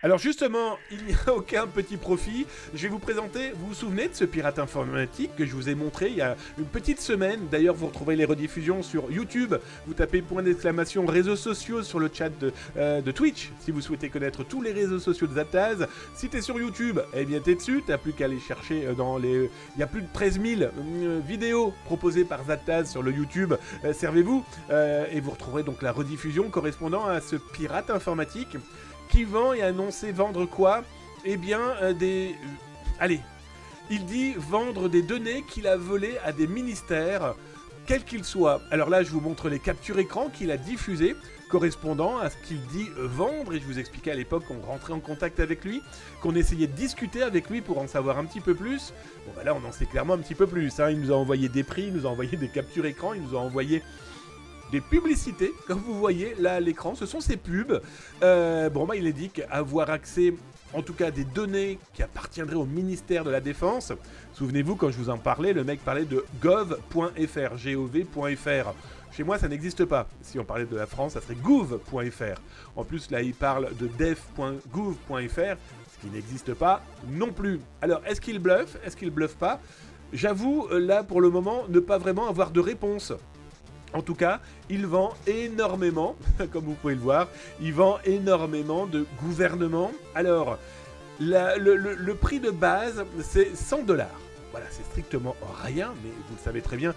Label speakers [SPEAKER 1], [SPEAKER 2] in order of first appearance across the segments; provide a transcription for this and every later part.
[SPEAKER 1] Alors justement, il n'y a aucun petit profit. Je vais vous présenter, vous vous souvenez de ce pirate informatique que je vous ai montré il y a une petite semaine. D'ailleurs, vous retrouverez les rediffusions sur YouTube. Vous tapez point d'exclamation réseaux sociaux sur le chat de Twitch si vous souhaitez connaître tous les réseaux sociaux de Zaptaz. Si t'es sur YouTube, eh bien t'es dessus. T'as plus qu'à aller chercher dans les... Il y a plus de 13 000 vidéos proposées par Zaptaz sur le YouTube. Servez-vous. Et vous retrouverez donc la rediffusion correspondant à ce pirate informatique qui vend et annonçait vendre quoi? Eh bien, allez, il dit vendre des données qu'il a volées à des ministères, quels qu'ils soient. Alors là, je vous montre les captures écran qu'il a diffusées, correspondant à ce qu'il dit vendre, et je vous expliquais à l'époque qu'on rentrait en contact avec lui, qu'on essayait de discuter avec lui pour en savoir un petit peu plus. Bon, bah là, on en sait clairement un petit peu plus, hein. Il nous a envoyé des prix, il nous a envoyé des captures écran, il nous a envoyé... des publicités, comme vous voyez là à l'écran, ce sont ces pubs. Il indique avoir accès, en tout cas, à des données qui appartiendraient au ministère de la Défense. Souvenez-vous, quand je vous en parlais, le mec parlait de gov.fr, gov.fr. Chez moi, ça n'existe pas. Si on parlait de la France, ça serait gouv.fr. En plus, là, il parle de def.gouv.fr, ce qui n'existe pas non plus. Alors, est-ce qu'il bluffe? Est-ce qu'il bluffe pas? J'avoue, là, pour le moment, ne pas vraiment avoir de réponse. En tout cas, il vend énormément, comme vous pouvez le voir, il vend énormément de gouvernements. Alors, le prix de base, c'est 100 $. Voilà, c'est strictement rien, mais vous le savez très bien,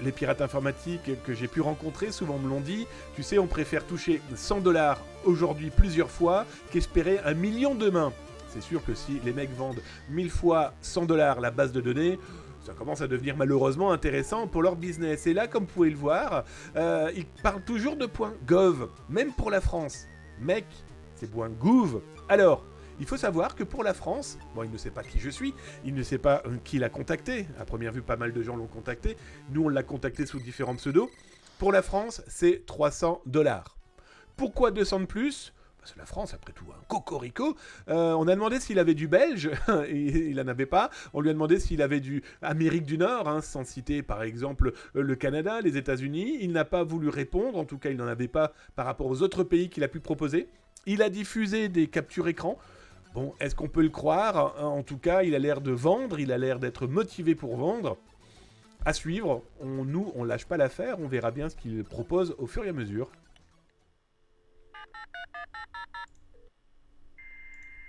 [SPEAKER 1] les pirates informatiques que j'ai pu rencontrer souvent me l'ont dit. Tu sais, on préfère toucher 100 $ aujourd'hui plusieurs fois qu'espérer 1 million demain. C'est sûr que si les mecs vendent 1000 fois 100 $ la base de données, ça commence à devenir malheureusement intéressant pour leur business. Et là, comme vous pouvez le voir, ils parlent toujours de .gov, même pour la France. Mec, c'est .gouv. Alors, il faut savoir que pour la France, bon, il ne sait pas qui je suis, il ne sait pas qui l'a contacté. À première vue, pas mal de gens l'ont contacté. Nous, on l'a contacté sous différents pseudos. Pour la France, c'est 300 $. Pourquoi 200 de plus ? Parce que la France, après tout, un cocorico. On a demandé s'il avait du belge, et il n'en avait pas. On lui a demandé s'il avait du Amérique du Nord, hein, sans citer par exemple le Canada, les États-Unis. Il n'a pas voulu répondre, en tout cas il n'en avait pas par rapport aux autres pays qu'il a pu proposer. Il a diffusé des captures écran. Bon, est-ce qu'on peut le croire? En tout cas, il a l'air de vendre, il a l'air d'être motivé pour vendre. À suivre, on lâche pas l'affaire, on verra bien ce qu'il propose au fur et à mesure.